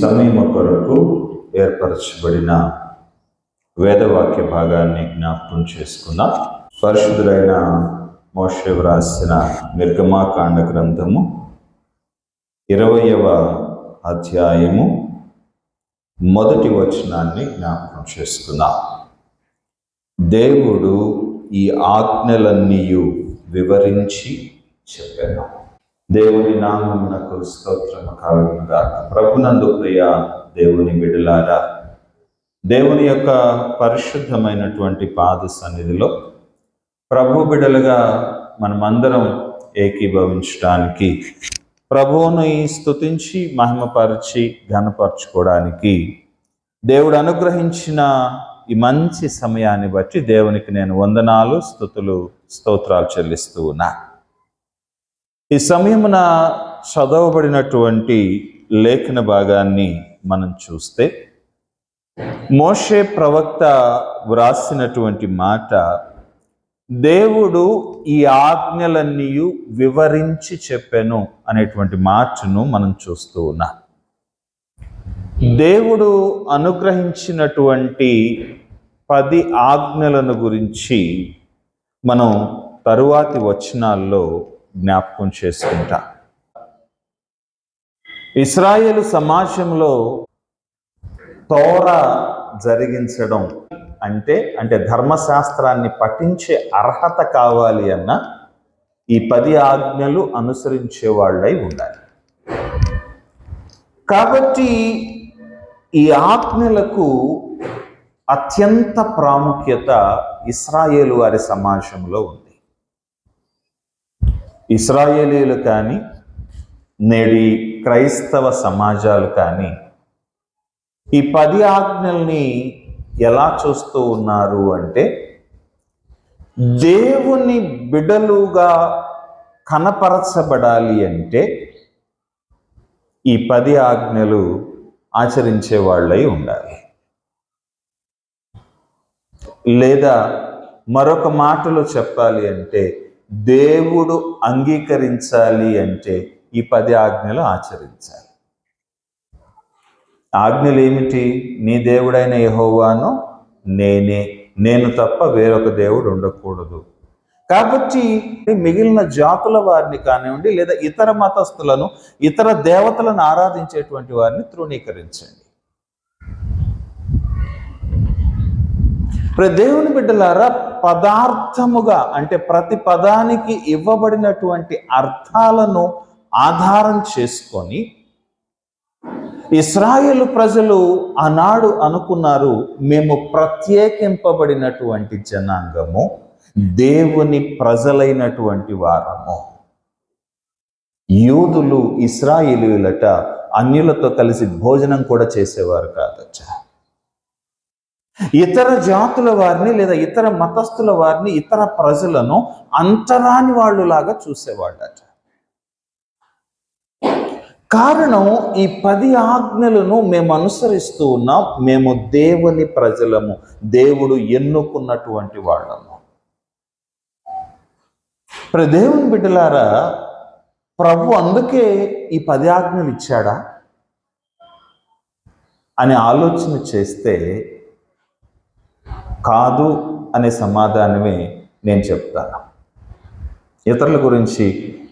సమయం కొరకు ఏర్పరచబడిన వేదవాక్య భాగాన్ని జ్ఞాపకం చేసుకుందాం. పరిశుద్ధులైన మోషే వ్రాసిన నిర్గమాకాండ గ్రంథము 20వ అధ్యాయము 1వ వచనాన్ని జ్ఞాపకం చేసుకుందాం. దేవుడు ఈ ఆజ్ఞలన్నీ వివరించి చెప్పాను. దేవుని నామమునకు స్తోత్రము కలుగును గాక. ప్రభునందు ప్రియ దేవుని బిడ్డలారా, దేవుని యొక్క పరిశుద్ధమైనటువంటి పాద సన్నిధిలో ప్రభు బిడ్డలుగా మనమందరం ఏకీభవించడానికి, ప్రభువుని స్తుతించి మహిమపరిచి ఘనపరచుకోవడానికి దేవుడు అనుగ్రహించిన ఈ మంచి సమయాన్ని బట్టి దేవునికి నేను వందనాలు, స్తుతులు, స్తోత్రాలు చెల్లిస్తూ ఉన్నా. ఈ సమయమున చదవబడినటువంటి లేఖన భాగాన్ని మనం చూస్తే, మోషే ప్రవక్త వ్రాసినటువంటి మాట, దేవుడు ఈ ఆజ్ఞలన్నీ వివరించి చెప్పెను అనేటువంటి మాటను మనం చూస్తూ ఉన్నాం. దేవుడు అనుగ్రహించినటువంటి 10 ఆజ్ఞలను గురించి మనం తరువాతి వచనాల్లో జ్ఞాపకం చేసుకుంటాం. ఇశ్రాయేలు సమాజంలో తోరా జరిగించడం అంటే ధర్మశాస్త్రాన్ని పఠించే అర్హత కావాలి అన్న ఈ 10 ఆజ్ఞలు అనుసరించే వాళ్ళై ఉండాలి. కాబట్టి ఈ ఆజ్ఞలకు అత్యంత ప్రాముఖ్యత ఇశ్రాయేలు వారి సమాజంలో ఉంది. ఇశ్రాయేలీలు కానీ, నేడి క్రైస్తవ సమాజాలు కానీ ఈ 10 ఆజ్ఞల్ని ఎలా చూస్తూ ఉన్నారు అంటే, దేవుని బిడ్డలుగా కనపరచబడాలి అంటే ఈ 10 ఆజ్ఞలు ఆచరించే వాళ్ళై ఉండాలి. లేదా మరొక మాటలో చెప్పాలి అంటే, దేవుడు అంగీకరించాలి అంటే ఈ 10 ఆజ్ఞలు ఆచరించాలి. ఆజ్ఞలు ఏమిటి? నీ దేవుడైన యెహోవాను నేను తప్ప వేరొక దేవుడు ఉండకూడదు. కాబట్టి మిగిలిన జాతుల వారిని కానివ్వండి, లేదా ఇతర మతస్థులను, ఇతర దేవతలను ఆరాధించేటువంటి వారిని తృణీకరించండి. దేవుని బిడ్డలారా, పదార్థముగా అంటే ప్రతి పదానికి ఇవ్వబడినటువంటి అర్థాలను ఆధారం చేసుకొని ఇశ్రాయేలు ప్రజలు ఆనాడు అనుకున్నారు, మేము ప్రత్యేకింపబడినటువంటి జనాంగము, దేవుని ప్రజలైనటువంటి వారము. యూదులు ఇశ్రాయేలీయులట అన్యులతో కలిసి భోజనం కూడా చేసేవారు కాదట. ఇతర జాతుల వారిని లేదా ఇతర మతస్థుల వారిని, ఇతర ప్రజలను అంటరాని వాళ్ళులాగా చూసేవాళ్ళట. కారణం, ఈ 10 ఆజ్ఞలను మేము అనుసరిస్తూ ఉన్నాం, మేము దేవుని ప్రజలము, దేవుడు ఎన్నుకున్నటువంటి వాళ్ళము. దేవుని బిడ్డలారా, ప్రభు అందుకే ఈ 10 ఆజ్ఞలు ఇచ్చాడా అని ఆలోచన చేస్తే కాదు అనే సమాధానమే నేను చెప్తాను. ఇతరుల గురించి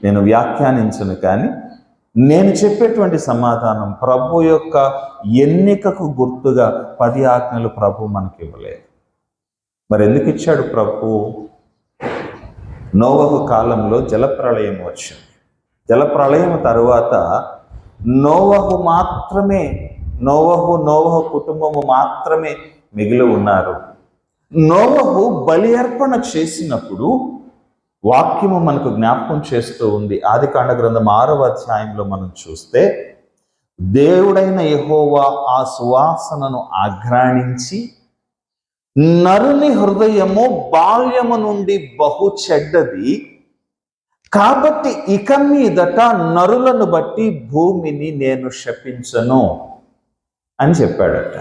నేను వ్యాఖ్యానించను, కానీ నేను చెప్పేటువంటి సమాధానం ప్రభు యొక్క ఎన్నికకు గుర్తుగా 10 ఆజ్ఞలు ప్రభు మనకి ఇవ్వలేదు. మరి ఎందుకు ఇచ్చాడు ప్రభు? నోవహు కాలంలో జలప్రళయం వచ్చింది. జలప్రళయం తరువాత నోవహు కుటుంబము మాత్రమే మిగిలి ఉన్నారు. నోవహు బలి అర్పణ చేసినప్పుడు వాక్యము మనకు జ్ఞాపకం చేస్తూ ఉంది. ఆదికాండ గ్రంథం 6వ అధ్యాయంలో మనం చూస్తే, దేవుడైన యెహోవా ఆ సువాసనను ఆఘ్రాణించి, నరుని హృదయము బాల్యము నుండి బహు చెడ్డది, కాబట్టి ఇక మీదట నరులను బట్టి భూమిని నేను శపించను అని చెప్పాడట.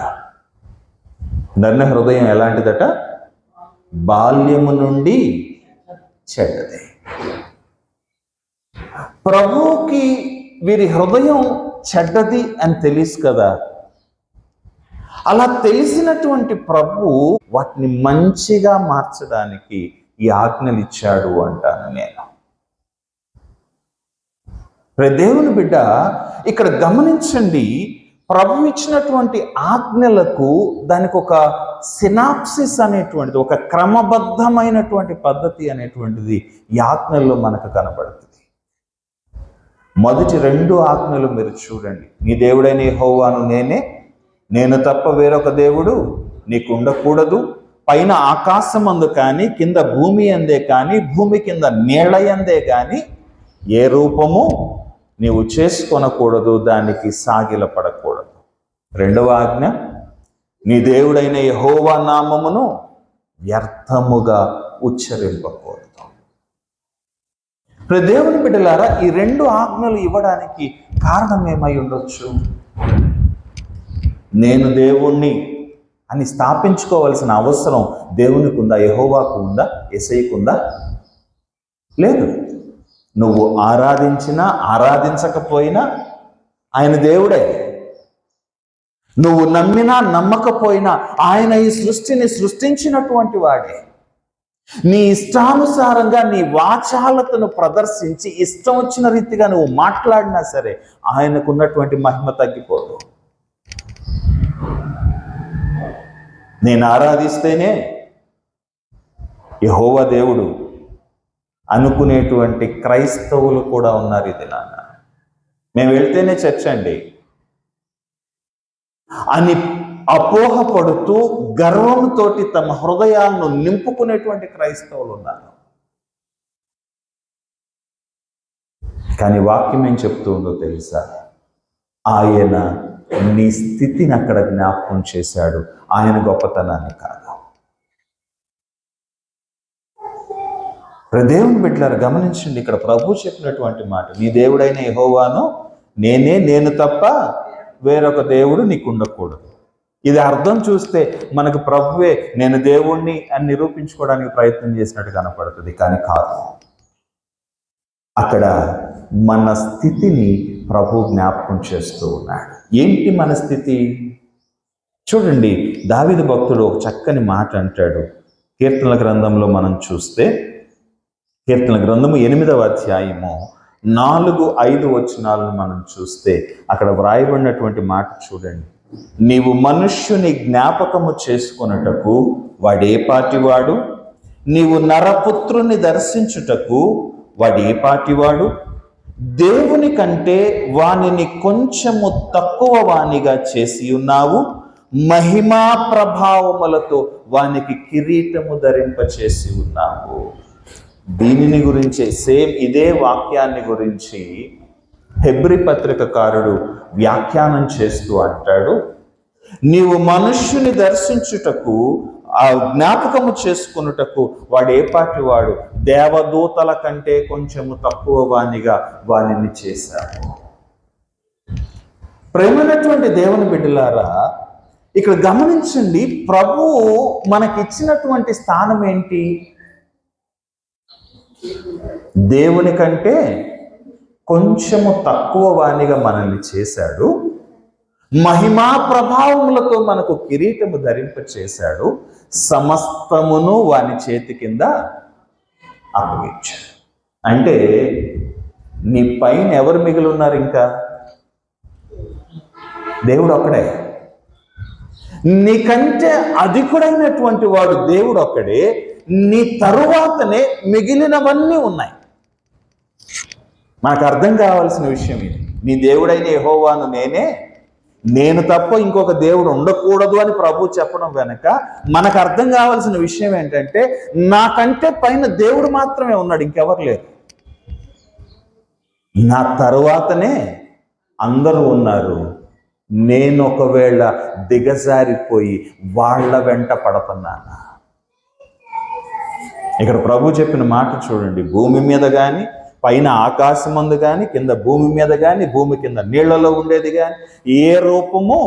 నరుని హృదయం ఎలాంటిదట? బాల్యము నుండి చెడ్డది. ప్రభువుకి వీరి హృదయం చెడ్డది అని తెలుసు కదా. అలా తెలిసినటువంటి ప్రభు వాటిని మంచిగా మార్చడానికి ఈ ఆజ్ఞలు ఇచ్చాడు అంటాను నేను. దేవుని బిడ్డ, ఇక్కడ గమనించండి, ప్రభు ఇచ్చినటువంటి ఆజ్ఞలకు దానికి ఒక సినాప్సిస్ అనేటువంటిది, ఒక క్రమబద్ధమైనటువంటి పద్ధతి అనేటువంటిది ఈ ఆజ్ఞల్లో మనకు కనబడుతుంది. మొదటి 2 ఆజ్ఞలు మీరు చూడండి. నీ దేవుడైన యెహోవాను నేనే, నేను తప్ప వేరొక దేవుడు నీకు ఉండకూడదు. పైన ఆకాశమందు కానీ, కింద భూమి అందే కానీ, భూమి కింద నీళ్ల యందే కానీ ఏ రూపము నీవు చేసుకొనకూడదు, దానికి సాగిలపడకూడదు. 2వ ఆజ్ఞ, నీ దేవుడైన యెహోవా నామమును వ్యర్థముగా ఉచ్చరింపకూడదు. దేవుని బిడ్డలారా, ఈ 2 ఆజ్ఞలు ఇవ్వడానికి కారణం ఏమై ఉండొచ్చు? నేను దేవుణ్ణి అని స్థాపించుకోవాల్సిన అవసరం దేవునికి ఉందా? యెహోవాకు ఉందా? యేసయ్యకు ఉందా? లేదు. నువ్వు ఆరాధించినా ఆరాధించకపోయినా ఆయన దేవుడే. నువ్వు నమ్మినా నమ్మకపోయినా ఆయన ఈ సృష్టిని సృష్టించినటువంటి వాడే. నీ ఇష్టానుసారంగా నీ వాచాలతను ప్రదర్శించి ఇష్టం వచ్చిన రీతిగా నువ్వు మాట్లాడినా సరే ఆయనకున్నటువంటి మహిమ తగ్గిపోదు. నేను ఆరాధిస్తేనే యెహోవా దేవుడు అనుకునేటువంటి క్రైస్తవులు కూడా ఉన్నారు. ఇది నాన్న, మేము వెళ్తేనే చర్చ్ అండి అని అపోహపడుతూ గర్వంతో తమ హృదయాలను నింపుకునేటువంటి క్రైస్తవులు ఉన్నారు. కానీ వాక్యం ఏం చెప్తూ ఉందో తెలుసా? ఆయన నీ స్థితిని అక్కడ జ్ఞాపకం చేశాడు, ఆయన గొప్పతనాన్ని కాదు. దేవుని బిడ్డలారా గమనించండి, ఇక్కడ ప్రభు చెప్పినటువంటి మాట, నీ దేవుడైన యెహోవాను నేనే, నేను తప్ప వేరొక దేవుడు నీకు ఉండకూడదు. ఇది అర్థం చూస్తే మనకు ప్రభువే నేను దేవుణ్ణి అని నిరూపించుకోవడానికి ప్రయత్నం చేసినట్టు కనపడుతుంది, కానీ కాదు. అక్కడ మన స్థితిని ప్రభు జ్ఞాపకం చేస్తూ ఉన్నాడు. ఏంటి మన స్థితి? చూడండి, దావీదు భక్తుడు ఒక చక్కని మాట అంటాడు. కీర్తనల గ్రంథంలో మనం చూస్తే, కీర్తనల గ్రంథము 8వ అధ్యాయము 4-5 వచనాలను మనం చూస్తే అక్కడ వ్రాయబడినటువంటి మాట చూడండి. నీవు మనుష్యుని జ్ఞాపకము చేసుకొనుటకు వాడే పాటివాడు, నీవు నరపుత్రుని దర్శించుటకు వాడే పాటివాడు, దేవుని కంటే వానిని కొంచెము తక్కువ వానిగా చేసి ఉన్నావు, మహిమా ప్రభావములతో వానికి కిరీటము ధరింపచేసి ఉన్నావు. దీనిని గురించి, సేమ్ ఇదే వాక్యాన్ని గురించి హెబ్రీ పత్రికకారుడు వ్యాఖ్యానం చేస్తూ అంటాడు, నీవు మనుష్యుని దర్శించుటకు ఆ జ్ఞాపకము చేసుకున్నటకు వాడు ఏ పాటి వాడు, దేవదూతల కంటే కొంచెము తక్కువ వానిగా వానిని చేశాడు. ప్రేమైనటువంటి దేవుని బిడ్డలారా, ఇక్కడ గమనించండి, ప్రభువు మనకిచ్చినటువంటి స్థానం ఏంటి? దేవుని కంటే కొంచెము తక్కువ వానిగా మనల్ని చేశాడు, మహిమా ప్రభావములతో మనకు కిరీటము ధరింప చేశాడు, సమస్తమును వాని చేతి కింద అప్పగించాడు. అంటే నీ పైన ఎవరు మిగిలి ఉన్నారు? ఇంకా దేవుడు ఒక్కడే. నీకంటే అధికుడైనటువంటి వాడు దేవుడు ఒక్కడే. నీ తరువాతనే మిగిలినవన్నీ ఉన్నాయి. మనకు అర్థం కావాల్సిన విషయం ఇది. నీ దేవుడైన యెహోవాను నేనే, నేను తప్ప ఇంకొక దేవుడు ఉండకూడదు అని ప్రభు చెప్పడం వెనక మనకు అర్థం కావాల్సిన విషయం ఏంటంటే, నాకంటే పైన దేవుడు మాత్రమే ఉన్నాడు, ఇంకెవరు లేరు. నా తరువాతనే అందరూ ఉన్నారు. నేను ఒకవేళ దిగజారిపోయి వాళ్ళ వెంట పడుతున్నాను. ఇక్కడ ప్రభు చెప్పిన మాట చూడండి, భూమి మీద కానీ, పైన ఆకాశమందు కానీ, కింద భూమి మీద కానీ, భూమి కింద నీళ్లలో ఉండేది కానీ ఏ రూపము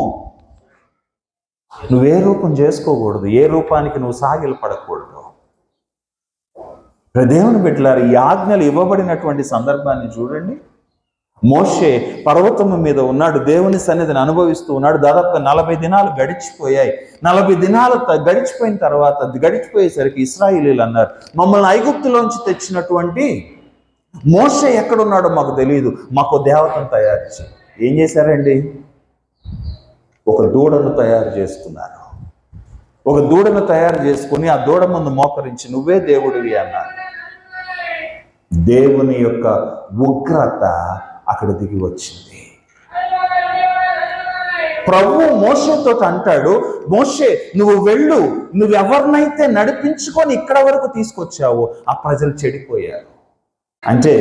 నువ్వే రూపం చేసుకోకూడదు, ఏ రూపానికి నువ్వు సాగిలు పడకూడదు. దేవుని బిడ్డలారా, ఈ ఆజ్ఞలు ఇవ్వబడినటువంటి సందర్భాన్ని చూడండి. మోషే పర్వతము మీద ఉన్నాడు, దేవుని సన్నిధిని అనుభవిస్తూ ఉన్నాడు. దాదాపుగా 40 దినాలు గడిచిపోయాయి. 40 దినాలు గడిచిపోయిన తర్వాత, గడిచిపోయేసరికి ఇశ్రాయేలీయులు అన్నారు, మమ్మల్ని ఐగుప్తులోంచి తెచ్చినటువంటి మోషే ఎక్కడున్నాడో మాకు తెలియదు, మాకు దేవతను తయారు చేయి. ఏం చేశారండి? ఒక దూడను తయారు చేసుకున్నారు. ఒక దూడను తయారు చేసుకుని ఆ దూడ ముందు మోకరించి నువ్వే దేవుడివి అన్నారు. దేవుని యొక్క ఉగ్రత అక్కడ దిగి వచ్చింది. ప్రభువు మోషేతో అంటాడు, మోషే నువ్వు వెళ్ళు, నువ్వెవరినైతే నడిపించుకొని ఇక్కడ వరకు తీసుకొచ్చావో ఆ ప్రజలు చెడిపోయారు. అంటే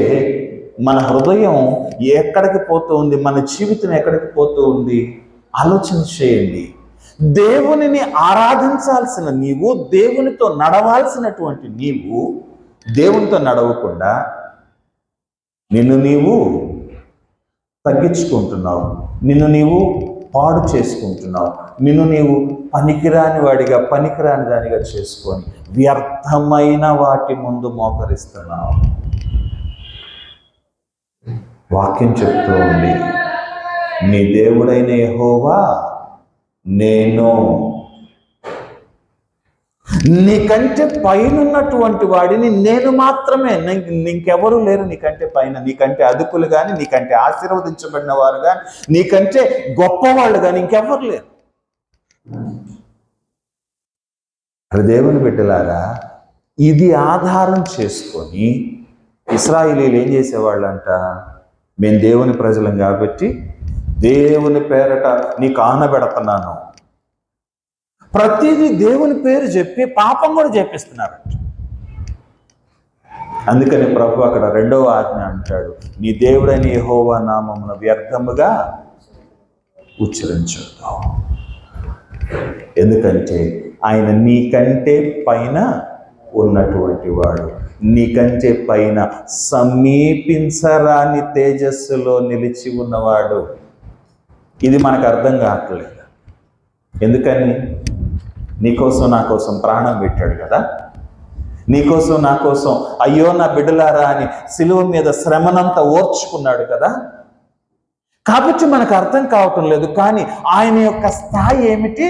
మన హృదయం ఎక్కడికి పోతూ ఉంది, మన జీవితం ఎక్కడికి పోతూ ఉంది ఆలోచన చేయండి. దేవునిని ఆరాధించాల్సిన నీవు, దేవునితో నడవాల్సినటువంటి నీవు దేవునితో నడవకుండా నిన్ను నీవు తగ్గించుకుంటున్నావు, నిన్ను నీవు పాడు చేసుకుంటున్నావు, నిన్ను నీవు పనికిరాని వాడిగా, పనికిరాని దానిగా చేసుకొని వ్యర్థమైన వాటి ముందు మోకరిస్తున్నావు. వాక్యం చెప్తూ ఉంది, నీ దేవుడైన యెహోవా నేను, నీకంటే పైన ఉన్నటువంటి వాడిని నేను మాత్రమే, ఇంకెవరూ లేరు నీకంటే పైన, నీకంటే అదుపులు కానీ, నీకంటే ఆశీర్వదించబడిన వారు కానీ, నీకంటే గొప్పవాళ్ళు కానీ ఇంకెవరు లేరు. దేవుని బిడ్డలారా, ఇది ఆధారం చేసుకొని ఇశ్రాయేలీయులు ఏం చేసేవాళ్ళంట, మేము దేవుని ప్రజలం కాబట్టి దేవుని పేరట నీకు ఆనబెడుతున్నాను, ప్రతిదీ దేవుని పేరు చెప్పి పాపం కూడా చేపిస్తున్నారు. అందుకని ప్రభు అక్కడ 2వ ఆజ్ఞ అంటాడు, నీ దేవుడైన యెహోవా నామమున వ్యర్థముగా ఉచ్చరించొద్దు. ఎందుకంటే ఆయన నీకంటే పైన ఉన్నటువంటి వాడు, నీకంటే పైన సమీపించరాని తేజస్సులో నిలిచి ఉన్నవాడు. ఇది మనకు అర్థం కావట్లేదు. ఎందుకని? నీకోసం నా కోసం ప్రాణం పెట్టాడు కదా, నీకోసం నా కోసం అయ్యో నా బిడ్డలారా అని సిలువ మీద శ్రమనంతా ఓర్చుకున్నాడు కదా. కాబట్టి మనకు అర్థం కావటం లేదు. కానీ ఆయన యొక్క స్థాయి ఏమిటి?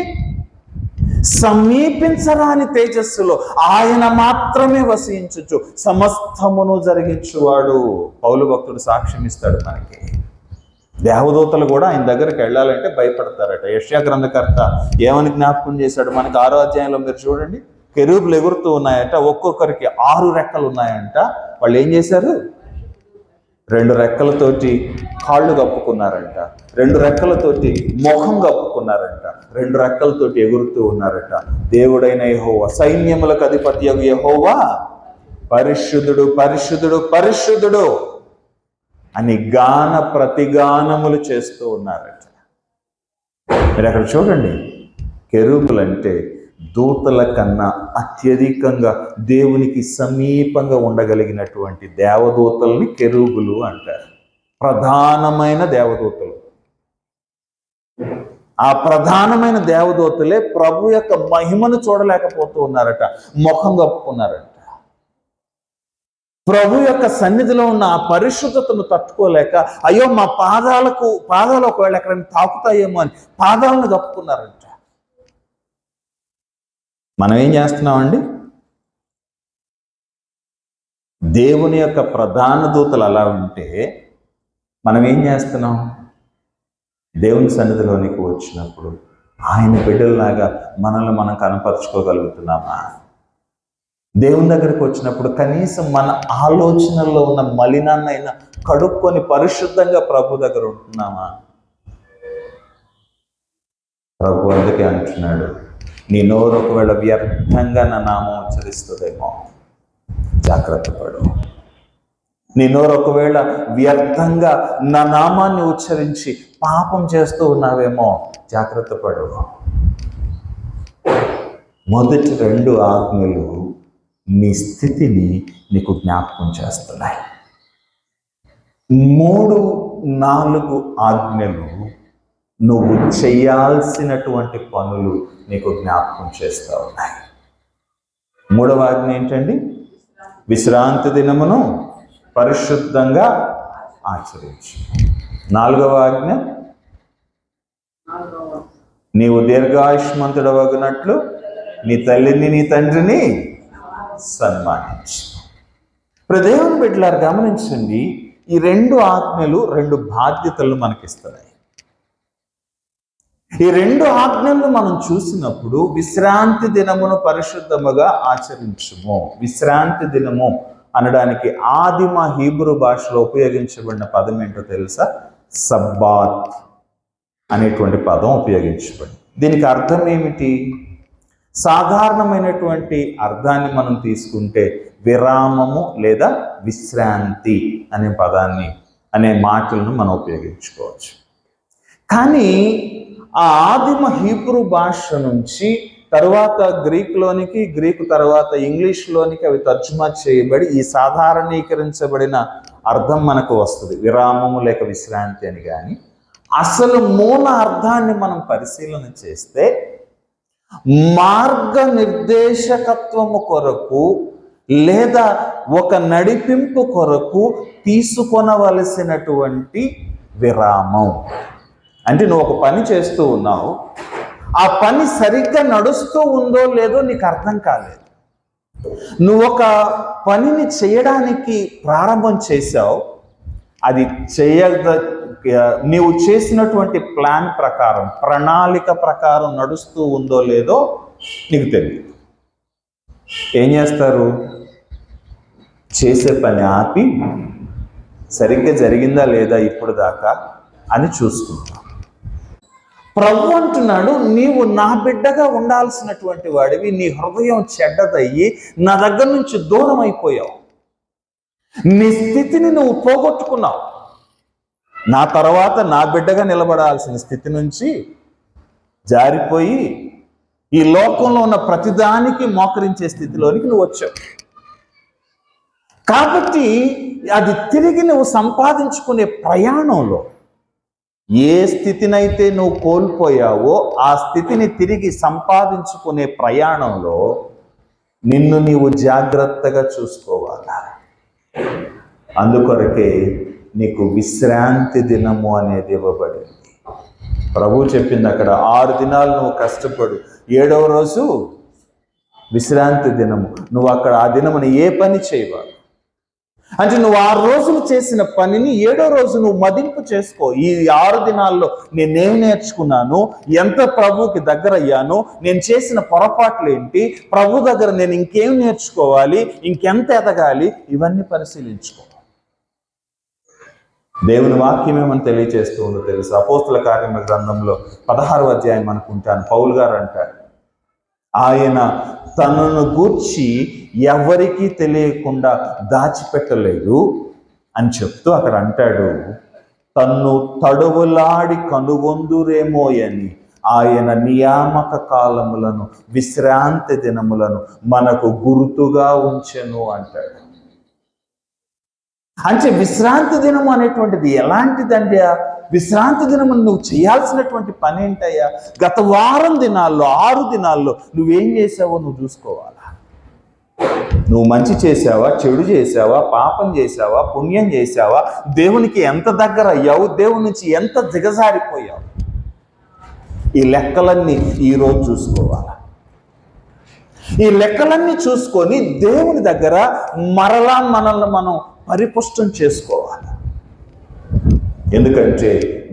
సమీపించరాని తేజస్సులో ఆయన మాత్రమే వసించుచు సమస్తమును జరిగించువాడు. పౌలు భక్తుడు సాక్ష్యం ఇస్తాడు మనకి. దేవదూతలు కూడా ఆయన దగ్గరికి వెళ్ళాలంటే భయపడతారట. యెషయా గ్రంథకర్త ఏమని జ్ఞాపకం చేశాడు మనకి? 6వ అధ్యాయంలో మీరు చూడండి, కెరూబులు ఎగురుతూ ఉన్నాయట, ఒక్కొక్కరికి 6 రెక్కలు ఉన్నాయంట. వాళ్ళు ఏం చేశారు? 2 రెక్కలతోటి కాళ్ళు కప్పుకున్నారంట, 2 రెక్కలతోటి ముఖం కప్పుకున్నారంట, 2 రెక్కలతోటి ఎగురుతూ ఉన్నారట. దేవుడైన యెహోవా, సైన్యములకు అధిపతియగు యెహోవా పరిశుద్ధుడు, పరిశుద్ధుడు, పరిశుద్ధుడు అని గాన ప్రతిగానములు చేస్తూ ఉన్నారట. మీరు అక్కడ చూడండి, కెరూబులంటే దూతల కన్నా అత్యధికంగా దేవునికి సమీపంగా ఉండగలిగినటువంటి దేవదూతల్ని కెరూబులు అంటారు. ప్రధానమైన దేవదూతలు. ఆ ప్రధానమైన దేవదూతలే ప్రభు యొక్క మహిమను చూడలేకపోతూ ఉన్నారట, ముఖం కప్పుకున్నారట. ప్రభు యొక్క సన్నిధిలో ఉన్న ఆ పరిశుద్ధతను తట్టుకోలేక, అయ్యో మా పాదాలు ఒకవేళ ఎక్కడైనా తాకుతాయేమో అని పాదాలను కప్పుకున్నారంట. మనం ఏం చేస్తున్నామండి? దేవుని యొక్క ప్రధాన దూతలు అలా ఉంటే మనం ఏం చేస్తున్నాం? దేవుని సన్నిధిలోనికి వచ్చినప్పుడు ఆయన బిడ్డలలాగా మనల్ని మనం కనపరుచుకోగలుగుతున్నామా? దేవుని దగ్గరికి వచ్చినప్పుడు కనీసం మన ఆలోచనల్లో ఉన్న మలినాన్నైనా కడుక్కొని పరిశుద్ధంగా ప్రభు దగ్గర ఉంటున్నామా? ప్రభు అందుకే అంటున్నాడు, నీ నోరు ఒకవేళ వ్యర్థంగా నా నామం ఉచ్చరిస్తుందేమో, జాగ్రత్త పడు. నీ నోరు ఒకవేళ వ్యర్థంగా నా నామాన్ని ఉచ్చరించి పాపం చేస్తూ ఉన్నావేమో, జాగ్రత్త పడు. మొదటి 2 ఆజ్ఞలు నీ స్థితిని నీకు జ్ఞాపకం చేస్తున్నాయి. 3, 4 ఆజ్ఞలు నువ్వు చేయాల్సినటువంటి పనులు నీకు జ్ఞాపకం చేస్తూ ఉన్నాయి. 3వ ఆజ్ఞ ఏంటండి? విశ్రాంతి దినమును పరిశుద్ధంగా ఆచరించు. 4వ ఆజ్ఞ, నీవు దీర్ఘాయుష్మంతుడవగినట్లు నీ తల్లిని నీ తండ్రిని సన్మానించు. ఇప్పుడు దేవుని బిడ్డలారు గమనించండి, ఈ 2 ఆజ్ఞలు 2 బాధ్యతలు మనకిస్తున్నాయి. ఈ 2 ఆజ్ఞలను మనం చూసినప్పుడు విశ్రాంతి దినమును పరిశుద్ధముగా ఆచరించుము. విశ్రాంతి దినము అనడానికి ఆదిమ హీబ్రూ భాషలో ఉపయోగించబడిన పదం ఏంటో తెలుసా? సబ్బాత్ అనేటువంటి పదం ఉపయోగించబడింది. దీనికి అర్థం ఏమిటి? సాధారణమైనటువంటి అర్థాన్ని మనం తీసుకుంటే విరామము లేదా విశ్రాంతి అనే పదాన్ని అనే మాటలను మనం ఉపయోగించుకోవచ్చు. కానీ ఆ ఆదిమ హీబ్రూ భాష నుంచి తరువాత గ్రీకులోనికి, గ్రీకు తర్వాత ఇంగ్లీష్లోనికి అవి తర్జుమా చేయబడి ఈ సాధారణీకరించబడిన అర్థం మనకు వస్తుంది, విరామము లేక విశ్రాంతి అని. కానీ అసలు మూల అర్థాన్ని మనం పరిశీలన చేస్తే మార్గ నిర్దేశకత్వము కొరకు లేదా ఒక నడిపింపు కొరకు తీసుకొనవలసినటువంటి విరామం. అంటే నువ్వు ఒక పని చేస్తూ ఉన్నావు, ఆ పని సరిగ్గా నడుస్తూ ఉందో లేదో నీకు అర్థం కాలేదు. నువ్వు ఒక పనిని చేయడానికి ప్రారంభం చేశావు, అది నీవు చేసినటువంటి ప్లాన్ ప్రకారం, ప్రణాళిక ప్రకారం నడుస్తూ ఉందో లేదో నీకు తెలియదు. ఏం చేస్తారు? చేసే పని ఆపి సరిగ్గా జరిగిందా లేదా ఇప్పుడు దాకా అని చూసుకుంటాం. ప్రభు అంటున్నాడు, నీవు నా బిడ్డగా ఉండాల్సినటువంటి వాడివి, నీ హృదయం చెడ్డదయ్యి నా దగ్గర నుంచి దూరం అయిపోయావు, నీ స్థితిని నువ్వు పోగొట్టుకున్నావు. నా తర్వాత నా బిడ్డగా నిలబడాల్సిన స్థితి నుంచి జారిపోయి ఈ లోకంలో ఉన్న ప్రతిదానికి మోకరించే స్థితిలోనికి నువ్వు వచ్చావు. కాబట్టి అది తిరిగి నువ్వు సంపాదించుకునే ప్రయాణంలో ఏ స్థితినైతే నువ్వు కోల్పోయావో ఆ స్థితిని తిరిగి సంపాదించుకునే ప్రయాణంలో నిన్ను నీవు జాగ్రత్తగా చూసుకోవాలా. అందుకొరకే నీకు విశ్రాంతి దినము అనేది ఇవ్వబడింది. ప్రభు చెప్పింది అక్కడ, 6 దినాలు నువ్వు కష్టపడు, 7వ రోజు విశ్రాంతి దినము. నువ్వు అక్కడ ఆ దినముని ఏ పని చేయవాలి అంటే నువ్వు 6 రోజులు చేసిన పనిని 7వ రోజు నువ్వు మదింపు చేసుకో. ఈ 6 దినాల్లో నేనేం నేర్చుకున్నాను, ఎంత ప్రభువుకి దగ్గర అయ్యాను, నేను చేసిన పొరపాట్లు ఏంటి, ప్రభు దగ్గర నేను ఇంకేం నేర్చుకోవాలి, ఇంకెంత ఎదగాలి, ఇవన్నీ పరిశీలించుకో. దేవుని వాక్యం ఏమని తెలియజేస్తూ ఉందో తెలుసు. అపోస్తుల కార్యముల గ్రంథంలో 16వ అధ్యాయం అనుకుంటాను, పౌలు గారు అంటారు, ఆయన తనను గూర్చి ఎవరికీ తెలియకుండా దాచిపెట్టలేదు అని చెప్తూ అక్కడ అంటాడు, తన్ను తడువులాడి కనుగొందురేమోయని ఆయన నియామక కాలములను, విశ్రాంతి దినములను మనకు గుర్తుగా ఉంచెను అంటాడు. అంటే విశ్రాంతి దినము అనేటువంటిది ఎలాంటిదండి? విశ్రాంతి దినము నువ్వు చేయాల్సినటువంటి పని ఏంటయ్యా? గత వారం దినాల్లో 6 దినాల్లో నువ్వేం చేసావో నువ్వు చూసుకోవాలా. నువ్వు మంచి చేసావా, చెడు చేసావా, పాపం చేసావా, పుణ్యం చేసావా, దేవునికి ఎంత దగ్గర అయ్యావు, దేవుని నుంచి ఎంత దిగజారిపోయావు, ఈ లెక్కలన్నీ ఈరోజు చూసుకోవాలా. ఈ లెక్కలన్నీ చూసుకొని దేవుని దగ్గర మరలా మనల్ని మనం పరిపుష్టం చేసుకోవాలి. ఎందుకంటే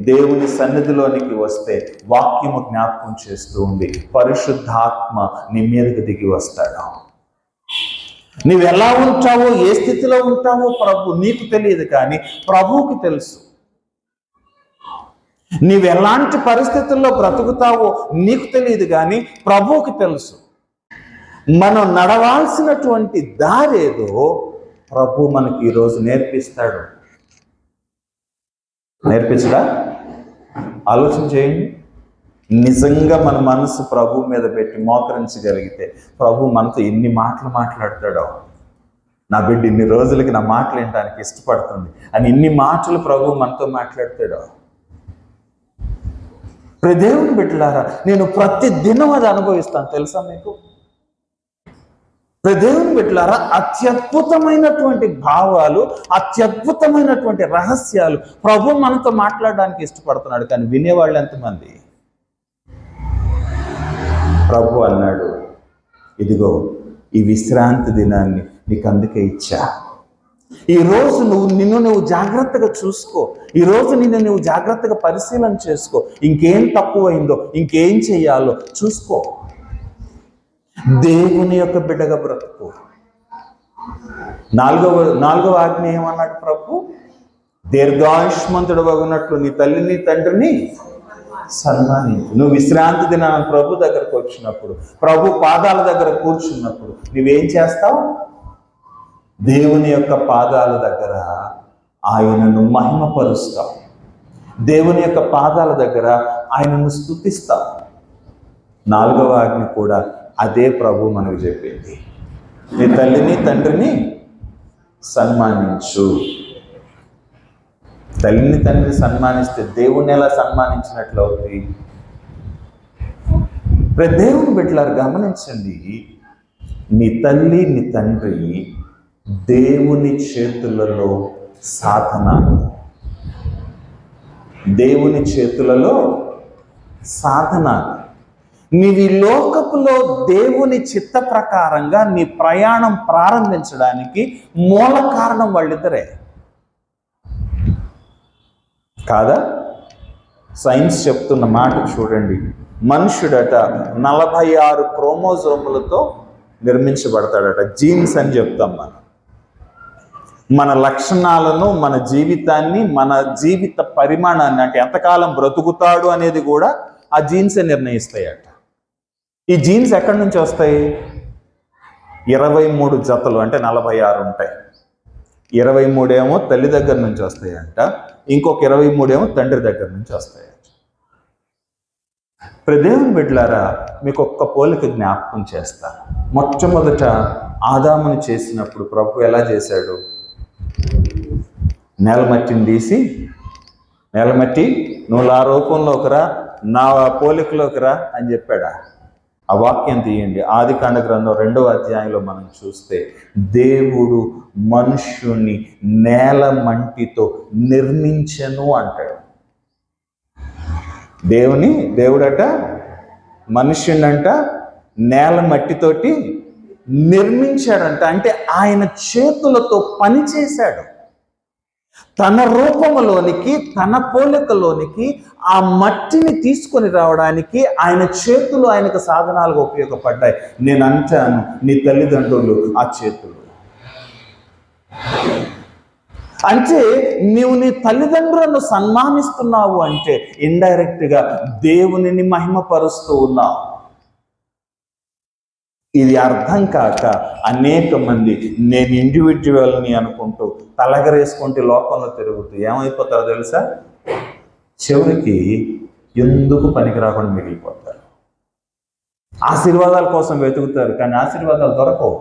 దేవుని సన్నిధిలోనికి వస్తే వాక్యము జ్ఞాపకం చేస్తూ ఉంది, పరిశుద్ధాత్మ నీ మీదకి దిగి వస్తాడు. నువ్వు ఎలా ఉంటావో, ఏ స్థితిలో ఉంటావో ప్రభు నీకు తెలియదు, కానీ ప్రభువుకి తెలుసు. నువ్వు ఎలాంటి పరిస్థితుల్లో బ్రతుకుతావో నీకు తెలియదు, కానీ ప్రభువుకి తెలుసు. మనం నడవాల్సినటువంటి దారేదో ప్రభు మనకి ఈరోజు నేర్పిస్తాడు. నేర్పించడా? ఆలోచన చేయండి. నిజంగా మన మనసు ప్రభు మీద పెట్టి మోకరించగలిగితే ప్రభు మనతో ఎన్ని మాటలు మాట్లాడతాడో. నా బిడ్డ ఇన్ని రోజులకి నా మాటలు వినడానికి ఇష్టపడుతుంది అని ఇన్ని మాటలు ప్రభు మనతో మాట్లాడతాడో. దేవుని బిడ్డలారా, నేను ప్రతి దినం అది అనుభవిస్తాను తెలుసా మీకు. దేవుని బిడ్డలారా, అత్యద్భుతమైనటువంటి భావాలు, అత్యద్భుతమైనటువంటి రహస్యాలు ప్రభు మనతో మాట్లాడడానికి ఇష్టపడుతున్నాడు. కానీ వినేవాళ్ళు ఎంతమంది? ప్రభు అన్నాడు, ఇదిగో ఈ విశ్రాంతి దినాన్ని నీకు అందుకే ఇచ్చా. ఈరోజు నువ్వు జాగ్రత్తగా చూసుకో. ఈరోజు నువ్వు జాగ్రత్తగా పరిశీలన చేసుకో. ఇంకేం తక్కువైందో, ఇంకేం చెయ్యాలో చూసుకో. దేవుని యొక్క బిడ్డగా బ్రతుకు. నాలుగవ ఆజ్ఞ ఏమన్నాడు ప్రభు? దీర్ఘాయుష్మంతుడు వగునట్లు నీ తల్లిని తండ్రిని సన్మానించు. నువ్వు విశ్రాంతి దినాన్ని ప్రభు దగ్గరకు వచ్చినప్పుడు, ప్రభు పాదాల దగ్గర కూర్చున్నప్పుడు నువ్వేం చేస్తావు? దేవుని యొక్క పాదాల దగ్గర ఆయనను మహిమపరుస్తావు. దేవుని యొక్క పాదాల దగ్గర ఆయనను స్తుతిస్తావు. నాలుగవ ఆజ్ఞ కూడా అదే ప్రభు మనకు చెప్పింది, నీ తల్లిని తండ్రిని సన్మానించు. తల్లిని తండ్రిని సన్మానిస్తే దేవుణ్ణి ఎలా సన్మానించినట్లు అవుతుంది? దేవుని బిడ్డలారు గమనించండి, నీ తల్లి నీ తండ్రి దేవుని చేతులలో సాధనాలు. దేవుని చేతులలో సాధనాలు. నీవి లోకపులో దేవుని చిత్త ప్రకారంగా నీ ప్రయాణం ప్రారంభించడానికి మూల కారణం వాళ్ళిద్దరే కాదా? సైన్స్ చెప్తున్న మాట చూడండి. మనుషుడట 46 క్రోమోజోములతో నిర్మించబడతాడట. జీన్స్ అని చెప్తాం మనం. మన లక్షణాలను, మన జీవితాన్ని, మన జీవిత పరిమాణాన్ని, అంటే ఎంతకాలం బ్రతుకుతాడు అనేది కూడా ఆ జీన్సే నిర్ణయిస్తాయట. ఈ జీన్స్ ఎక్కడి నుంచి వస్తాయి? 23 జతలు, అంటే 46 ఉంటాయి. 23 ఏమో తల్లి దగ్గర నుంచి వస్తాయంట, ఇంకొక 23 ఏమో తండ్రి దగ్గర నుంచి వస్తాయంట. దేవుని బిడ్డలారా, మీకు ఒక్క పోలిక జ్ఞాపకం చేస్తాను. మొట్టమొదట ఆదాముని చేసినప్పుడు ప్రభు ఎలా చేశాడు? నేలమట్టిని తీసి, నేలమట్టి నువ్వు నా రూపంలోకి రా, నా పోలికలోకి రా అని చెప్పాడా? ఆ వాక్యం తీయండి. ఆదికాండ గ్రంథం 2వ అధ్యాయంలో మనం చూస్తే దేవుడు మనుష్యుణ్ణి నేల మంటితో నిర్మించెను అంటాడు. దేవుడట మనుష్యునంట నేల మట్టితోటి నిర్మించాడంట. అంటే ఆయన చేతులతో పని చేశాడు. తన రూపంలోనికి, తన పోలికలోనికి ఆ మట్టిని తీసుకొని రావడానికి ఆయన చేతులు ఆయనకు సాధనాలుగా ఉపయోగపడ్డాయి. నేను అంటాను, నీ తల్లిదండ్రులు ఆ చేతులు. అంటే నీవు నీ తల్లిదండ్రులను సన్మానిస్తున్నావు అంటే ఇండైరెక్ట్గా దేవునిని మహిమపరుస్తూ ఉన్నావు. ఇది అర్థం కాక అనేక మంది నేను ఇండివిజువల్ని అనుకుంటూ తలగరేసుకుంటూ లోకంలో తిరుగుతూ ఏమైపోతారో తెలుసా? చివరికి ఎందుకు పనికి రాకుండా మిగిలిపోతారు. ఆశీర్వాదాల కోసం వెతుకుతారు, కానీ ఆశీర్వాదాలు దొరకవు.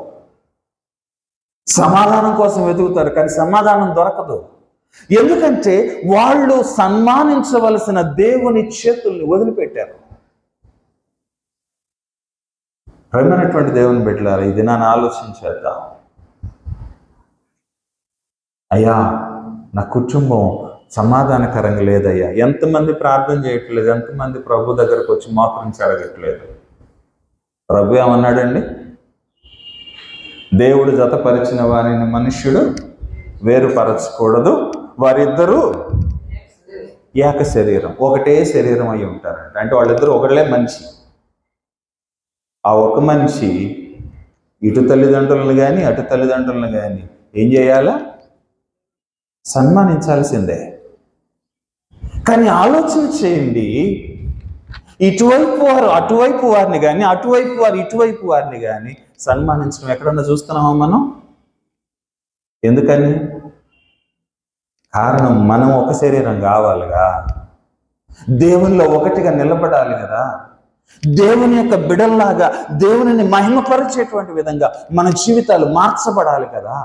సమాధానం కోసం వెతుకుతారు, కానీ సమాధానం దొరకదు. ఎందుకంటే వాళ్ళు సన్మానించవలసిన దేవుని చేతుల్ని వదిలిపెట్టారు. ప్రేమైనటువంటి దేవుని బిడ్డలారా, ఈ దినాన్ని ఆలోచించేద్దాం. అయ్యా, నా కుటుంబం సమాధానకరంగా లేదయ్యా. ఎంతమంది ప్రార్థన చేయట్లేదు, ఎంతమంది ప్రభు దగ్గరకు వచ్చి మోకరించి అడగట్లేదు. ప్రభు ఏమన్నాడండి? దేవుడు జతపరిచిన వారిని మనుష్యుడు వేరుపరచకూడదు, వారిద్దరూ ఏక శరీరం, ఒకటే శరీరం అయి ఉంటారంట. అంటే వాళ్ళిద్దరూ ఒకళ్ళే మనిషి. ఆ ఒక మనిషి ఇటు తల్లిదండ్రులను కానీ అటు తల్లిదండ్రులను కానీ ఏం చేయాలా? సన్మానించాల్సిందే. కానీ ఆలోచన చేయండి, ఇటువైపు వారు అటువైపు వారిని కానీ, అటువైపు వారు ఇటువైపు వారిని కానీ సన్మానించడం ఎక్కడన్నా చూస్తున్నామా మనం? ఎందుకని? కారణం, మనం ఒక శరీరం కావాలిగా, దేవునిలో ఒకటిగా నిలబడాలి కదా. దేవుని యొక్క బిడల్లాగా దేవునిని మహిమపరిచేటువంటి విధంగా మన జీవితాలు మార్చబడాలి కదా.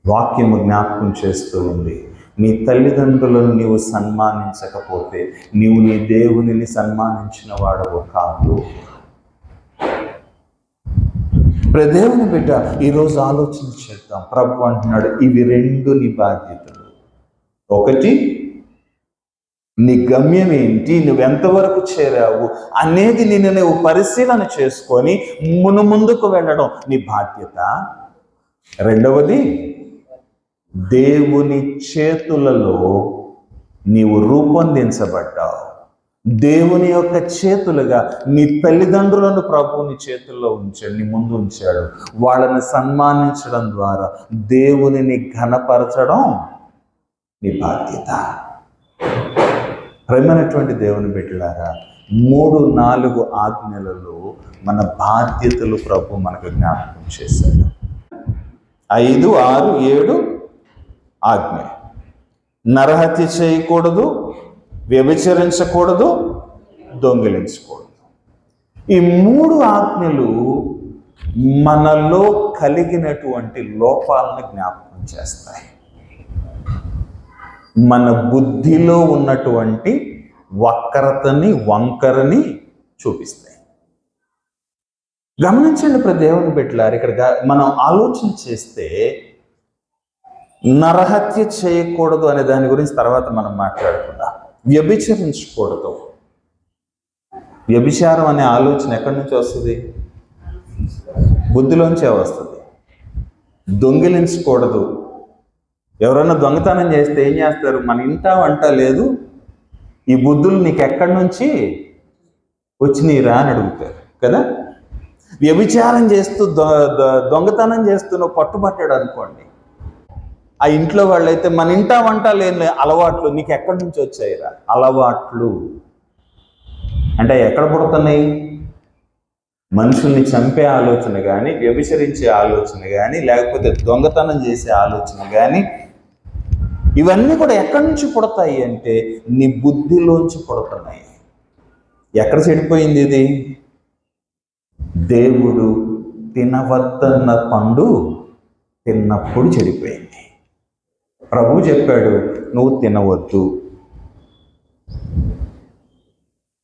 వాక్యము జ్ఞాపకం చేస్తూ ఉంది, నీ తల్లిదండ్రులను నీవు సన్మానించకపోతే నీవు నీ దేవునిని సన్మానించిన వాడవు కాదు. దేవుని బిడ్డ ఈరోజు ఆలోచన చేద్దాం. ప్రభు అంటున్నాడు, ఇవి రెండు నీ బాధ్యతలు. ఒకటి, నీ గమ్యం ఏంటి, నువ్వెంతవరకు చేరావు అనేది నిన్ను నువ్వు పరిశీలన చేసుకొని ముందుకు వెళ్ళడం నీ బాధ్యత. రెండవది, దేవుని చేతులలో నీవు రూపొందించబడ్డావు. దేవుని యొక్క చేతులుగా నీ తల్లిదండ్రులను ప్రభువు నీ చేతుల్లో ఉంచాడు, నీ ముందు ఉంచాడు. వాళ్ళని సన్మానించడం ద్వారా దేవునిని ఘనపరచడం నీ బాధ్యత. ప్రేమైనటువంటి దేవుని బిడ్డలారా, 3-4 ఆజ్ఞలలో మన బాధ్యతలు ప్రభు మనకు జ్ఞాపకం చేశాడు. 5, 6, 7 ఆజ్ఞ: నరహత్య చేయకూడదు, వ్యభిచరించకూడదు, దొంగిలించకూడదు. ఈ 3 ఆజ్ఞలు మనలో కలిగినటువంటి లోపాలను జ్ఞాపకం చేస్తాయి. మన బుద్ధిలో ఉన్నటువంటి వక్రతని, వంకరని చూపిస్తాయి. గమనించండి దేవుని బిడ్డలారా, ఇక్కడ మనం ఆలోచన చేస్తే నరహత్య చేయకూడదు అనే దాని గురించి తర్వాత మనం మాట్లాడుకుందాం. వ్యభిచరించకూడదు. వ్యభిచారం అనే ఆలోచన ఎక్కడి నుంచి వస్తుంది? బుద్ధిలోంచే వస్తుంది. దొంగిలించకూడదు. ఎవరైనా దొంగతనం చేస్తే ఏం చేస్తారు? మన ఇంట వంట లేదు, ఈ బుద్ధులు నీకు ఎక్కడి నుంచి వచ్చినీరా అని అడుగుతారు కదా. వ్యభిచారం చేస్తూ దొంగతనం చేస్తూ పట్టుబట్టాడు అనుకోండి, ఆ ఇంట్లో వాళ్ళైతే మన ఇంట వంట లేని అలవాట్లు నీకు ఎక్కడి నుంచి వచ్చాయిరా? అలవాట్లు అంటే ఎక్కడ పుడుతున్నాయి? మనుషుల్ని చంపే ఆలోచన కానీ, వ్యభిచరించే ఆలోచన కానీ, లేకపోతే దొంగతనం చేసే ఆలోచన కానీ, ఇవన్నీ కూడా ఎక్కడి నుంచి పుడతాయి అంటే నీ బుద్ధిలోంచి పుడుతున్నాయి. ఎక్కడ చెడిపోయింది ఇది? దేవుడు తినవద్దన్న పండు తిన్నప్పుడు చెడిపోయింది. ప్రభువు చెప్పాడు, నువ్వు తినవద్దు.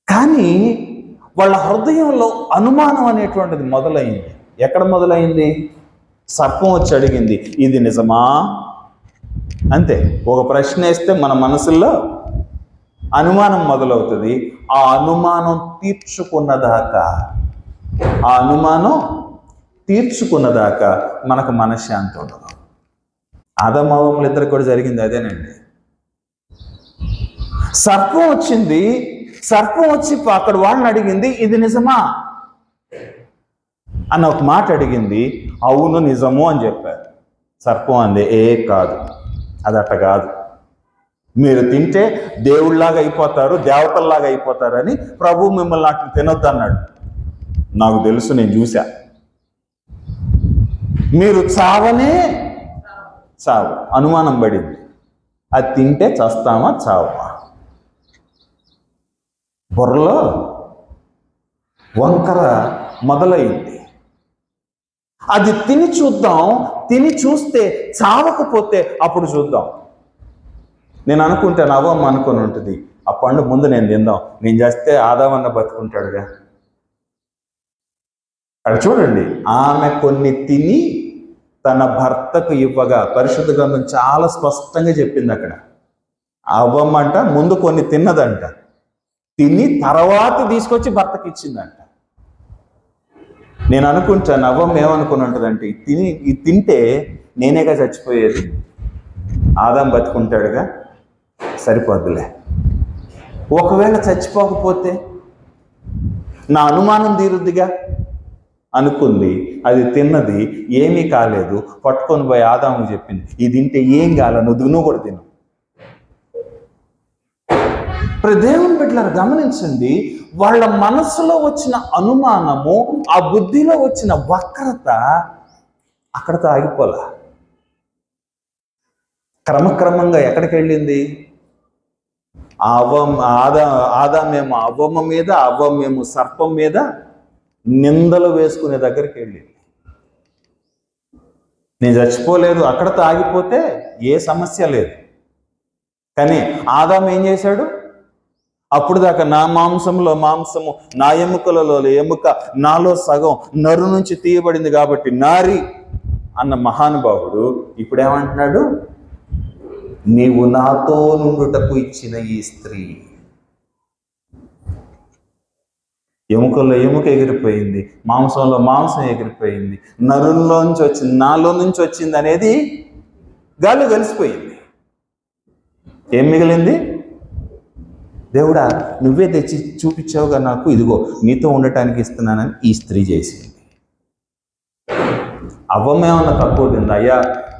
కానీ వాళ్ళ హృదయంలో అనుమానం అనేటువంటిది మొదలైంది. ఎక్కడ మొదలైంది? సర్పం వచ్చి అడిగింది, ఇది నిజమా? అంతే. ఒక ప్రశ్న వేస్తే మన మనసుల్లో అనుమానం మొదలవుతుంది. ఆ అనుమానం తీర్చుకున్నదాకా మనకు మనశ్శాంతి ఉండదు. ఆదామవ్వల ఇద్దరికి కూడా జరిగింది అదేనండి. సర్పం వచ్చి అక్కడ వాళ్ళని అడిగింది, ఇది నిజమా అన్న ఒక మాట అడిగింది. అవును నిజము అని చెప్పారు. సర్పం అంది, కాదు, అది అట్ట కాదు, మీరు తింటే దేవుళ్ళలాగా అయిపోతారు, దేవతల్లాగా అయిపోతారు అని ప్రభు మిమ్మల్ని అట్లా తినొద్దు అన్నాడు. నాకు తెలుసు, నేను చూసా. మీరు చావు అనుమానం పడింది. అది తింటే చస్తామా చావా? బుర్రలో వంకర మొదలైంది. అది తిని చూస్తే చావకపోతే అప్పుడు చూద్దాం. నేను అనుకుంటాను, అవ్వమ్మ అనుకుని ఉంటుంది, ఆ పండు ముందు నేను తిందాం, నేను చేస్తే ఆదామన్న బతుకుంటాడుగా. అక్కడ చూడండి, ఆమె కొన్ని తిని తన భర్తకు ఇవ్వగా, పరిశుద్ధ గ్రంథం చాలా స్పష్టంగా చెప్పింది. అక్కడ అవ్వమ్మంట ముందు కొన్ని తిన్నదంట, తిని తర్వాత తీసుకొచ్చి భర్తకి ఇచ్చిందంట. నేను అనుకుంటాను, అవ్వమ్మ ఏమనుకుని ఉంటుందంటే, ఇది తింటే నేనేగా చచ్చిపోయేది, ఆదాం బతుకుంటాడుగా, సరిపోద్దులే. ఒకవేళ చచ్చిపోకపోతే నా అనుమానం తీరుద్దిగా అనుకుంది. అది తిన్నది, ఏమీ కాలేదు. పట్టుకొని పోయి ఆదాము చెప్పింది, ఇది తింటే ఏం కాలే, నువ్వు కూడా తిను. దేవుని బిడ్డలారా గమనించండి, వాళ్ళ మనసులో వచ్చిన అనుమానము, ఆ బుద్ధిలో వచ్చిన వక్రత అక్కడితో ఆగిపోలా. క్రమక్రమంగా ఎక్కడికి వెళ్ళింది? ఆదామేమో అవ్వమ్మ మీద, అవ్వమేమో సర్పం మీద నిందలు వేసుకునే దగ్గరికి వెళ్ళింది. నేను చచ్చిపోలేదు, అక్కడితో ఆగిపోతే ఏ సమస్య లేదు. కానీ ఆదాం ఏం చేశాడు? అప్పుడు దాకా నా మాంసంలో మాంసము, నా ఎముకలలో ఎముక, నాలో సగం నరు నుంచి తీయబడింది కాబట్టి నారి అన్న మహానుభావుడు ఇప్పుడేమంటున్నాడు? నీవు నాతో నుండుటకు ఇచ్చిన ఈ స్త్రీ. ఎముకల్లో ఎముక ఎగిరిపోయింది, మాంసంలో మాంసం ఎగిరిపోయింది, నరుల్లోంచి వచ్చింది, నాలో నుంచి వచ్చింది అనేది గాల్లో కలిసిపోయింది. ఏం మిగిలింది? దేవుడా, నువ్వే తెచ్చి చూపించావుగా నాకు, ఇదిగో నీతో ఉండటానికి ఇస్తున్నానని ఈ స్త్రీ చేసింది. అవ్వమేమన్నా తక్కువ తింది? అయ్యా,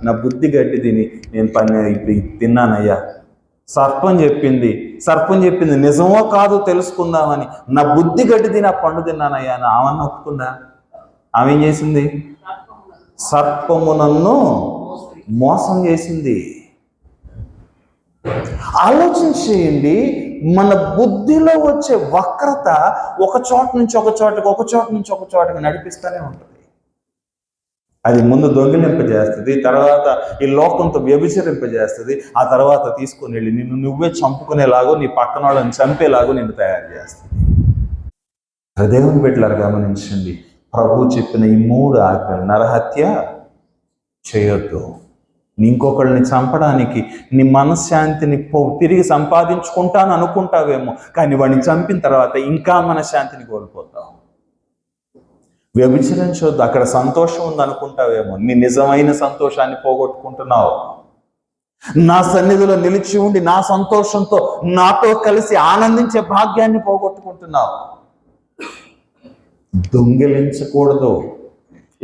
నా బుద్ధి గట్టి తిని నేను ఇప్పుడు తిన్నానయ్యా. సర్పం చెప్పింది నిజమో కాదో తెలుసుకుందామని నా బుద్ధి గట్టి తిని ఆ పండు తిన్నానయ్యా అని ఆమెను ఒప్పుకుందా? ఆమె ఏం చేసింది? సర్పము నన్ను మోసం చేసింది. ఆలోచన చేయండి, మన బుద్ధిలో వచ్చే వక్రత ఒక చోట నుంచి ఒక చోటకి నడిపిస్తూనే ఉంటుంది. అది ముందు దొంగిలింపజేస్తుంది, తర్వాత ఈ లోకంతో వ్యభిచరింపజేస్తుంది, ఆ తర్వాత తీసుకుని వెళ్ళి నిన్ను నువ్వే చంపుకునేలాగో, నీ పక్కన వాళ్ళని చంపేలాగో నిన్ను తయారు చేస్తుంది. దేవుని బిడ్డలారా గమనించండి, ప్రభు చెప్పిన ఈ 3 ఆజ్ఞలు: నరహత్య చేయొద్దు, ఇంకొకళ్ళని చంపడానికి నీ మనశ్శాంతిని తిరిగి సంపాదించుకుంటాను అనుకుంటావేమో, కానీ వాడిని చంపిన తర్వాత ఇంకా మనశ్శాంతిని కోల్పోతావు. వ్యభిచరించొద్దు, అక్కడ సంతోషం ఉంది అనుకుంటావేమో, నీ నిజమైన సంతోషాన్ని పోగొట్టుకుంటున్నావు. నా సన్నిధిలో నిలిచి ఉండి నా సంతోషంతో నాతో కలిసి ఆనందించే భాగ్యాన్ని పోగొట్టుకుంటున్నావు. దొంగిలించకూడదు,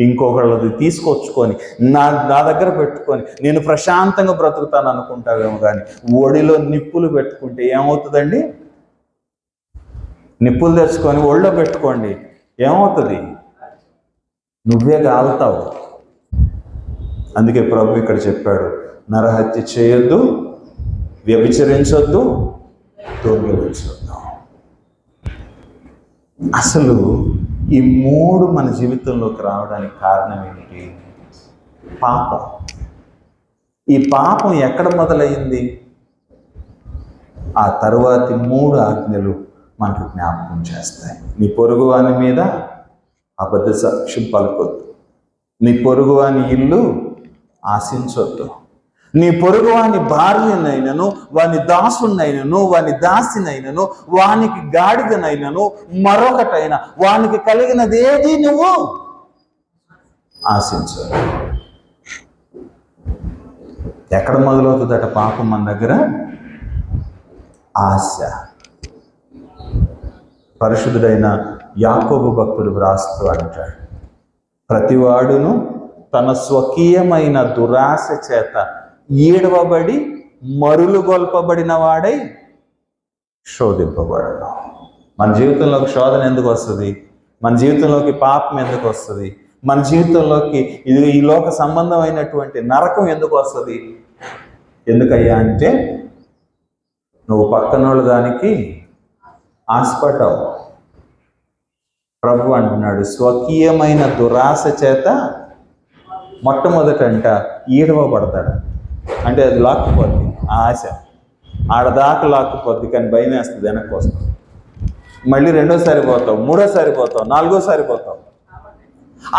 ఇంకొకళ్ళది తీసుకొచ్చుకొని నా దగ్గర పెట్టుకొని నేను ప్రశాంతంగా బ్రతుకుతాను అనుకుంటావేమో, కానీ ఒడిలో నిప్పులు పెట్టుకుంటే ఏమవుతుందండి? నిప్పులు తెచ్చుకొని ఒళ్ళో పెట్టుకోండి, ఏమవుతుంది? నువ్వే కాలుతావు. అందుకే ప్రభు ఇక్కడ చెప్పాడు, నరహత్య చేయొద్దు, వ్యభిచరించొద్దు, దొంగిలించొద్దు. అసలు ఈ 3 మన జీవితంలోకి రావడానికి కారణం ఏమిటి? పాపం. ఈ పాపం ఎక్కడ మొదలైంది? ఆ తరువాతి 3 ఆజ్ఞలు మనకు జ్ఞాపకం చేస్తాయి. నీ పొరుగువాని మీద అబద్ధ సాక్ష్యం పలకొద్దు, నీ పొరుగువాని ఇల్లు ఆశించొద్దు, నీ పొరుగువాని భార్యనైనను, వాని దాసునైనను, వాని దాసినైనను, వానికి గాడిదనైనను, మరొకటైనా వానికి కలిగినదేది నువ్వు ఆశించదు. ఎక్కడ మొదలవుతుందట పాపం మన దగ్గర? ఆశ. పరిశుద్ధుడైన యాకోబు భక్తుడు వ్రాస్తూ అంటాడు, ప్రతివాడును తన స్వకీయమైన దురాశ చేత ఈడవబడి మరులు గొల్పబడిన వాడై శోధింపబడను. మన జీవితంలోకి శోధన ఎందుకు వస్తుంది? మన జీవితంలోకి పాపం ఎందుకు వస్తుంది? మన జీవితంలోకి ఈ లోక సంబంధమైనటువంటి నరకం ఎందుకు వస్తుంది? ఎందుకయ్యా అంటే నువ్వు పక్కనోళ్ళు దానికి ఆశపడ్డావు. ప్రభు అంటున్నాడు, స్వకీయమైన దురాశ చేత మొట్టమొదటంట ఈడవబడతాడు. అంటే అది లాక్కుపోద్ది, ఆ ఆశ ఆడదాకా లాక్కుపోద్ది, కానీ భయం వేస్తుంది, వెనక్కి వస్తుంది. మళ్ళీ 2వ పోతావు, 3వ పోతావు, 4వ పోతావు.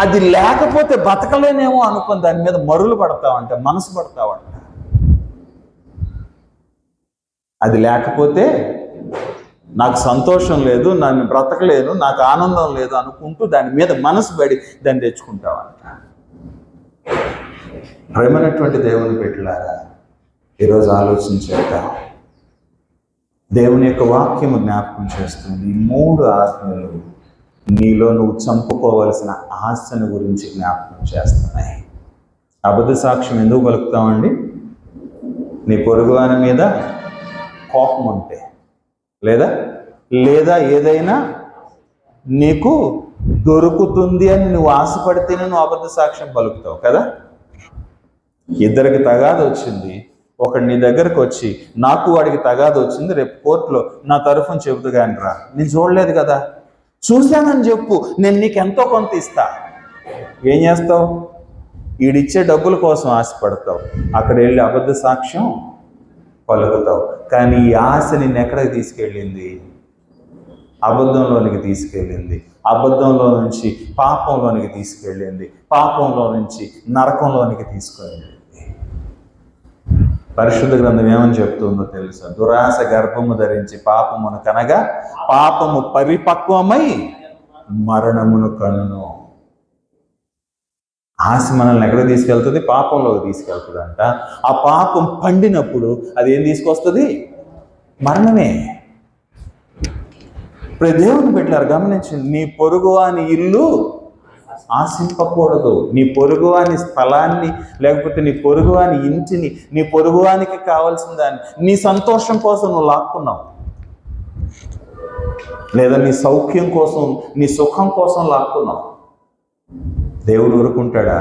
అది లేకపోతే బతకలేనేమో అనుకుని దాని మీద మరులు పడతావంట, మనసు పడతావంట. అది లేకపోతే నాకు సంతోషం లేదు, నన్ను బ్రతకలేను, నాకు ఆనందం లేదు అనుకుంటూ దాని మీద మనసు పడి దాన్ని తెచ్చుకుంటావంట. ప్రేమైనటువంటి దేవుని బిడ్డలారా, ఈరోజు ఆలోచించేద్దాం. దేవుని యొక్క వాక్యము జ్ఞాపకం చేస్తుంది. 3 ఆజ్ఞలు నీలో నువ్వు చంపుకోవలసిన ఆశను గురించి జ్ఞాపకం చేస్తున్నాయి. అబద్ధ సాక్ష్యం ఎందుకు పలుకుతామండి? నీ పొరుగువాని మీద కోపం ఉంటే, లేదా ఏదైనా నీకు దొరుకుతుంది అని నువ్వు ఆశపడితేనే నువ్వు అబద్ధ సాక్ష్యం పలుకుతావు కదా. ఇద్దరికి తగాద వచ్చింది, ఒకడు నీ దగ్గరకు వచ్చి నాకు వాడికి తగాద వచ్చింది, రేపు కోర్టులో నా తరఫున చెబుతూ కానీ రా, నేను చూడలేదు కదా, చూశానని చెప్పు, నేను నీకు ఎంతో కొంత ఇస్తా. ఏం చేస్తావు? వీడిచ్చే డబ్బుల కోసం ఆశపడతావు, అక్కడ వెళ్ళి అబద్ధ సాక్ష్యం పలుకుతావు. కానీ ఈ ఆశ నిన్ను ఎక్కడికి తీసుకెళ్ళింది? అబద్ధంలోనికి తీసుకెళ్ళింది. అబద్ధంలో నుంచి పాపంలోనికి తీసుకెళ్ళింది. పాపంలో నుంచి నరకంలోనికి తీసుకెళ్ళింది. పరిశుద్ధ గ్రంథం ఏమని చెప్తుందో తెలుసా? దురాశ గర్భము ధరించి పాపమును కనగా పాపము పరిపక్వమై మరణమును కనును. ఆశ మనల్ని ఎక్కడ తీసుకెళ్తుంది? పాపంలోకి తీసుకెళ్తుంది అంట. ఆ పాపం పండినప్పుడు అది ఏం తీసుకొస్తుంది? మరణమే. ఇప్పుడు దేవుని బిడ్డలారా గమనించండి, నీ పొరుగువాని ఇల్లు ఆశింపకూడదు. నీ పొరుగువాని స్థలాన్ని, లేకపోతే నీ పొరుగువాని ఇంటిని, నీ పొరుగువానికి కావాల్సిన దాన్ని నీ సంతోషం కోసం నువ్వు లాక్కున్నావు, లేదా నీ సౌఖ్యం కోసం, నీ సుఖం కోసం లాక్కున్నావు. దేవుడు ఊరుకుంటాడా?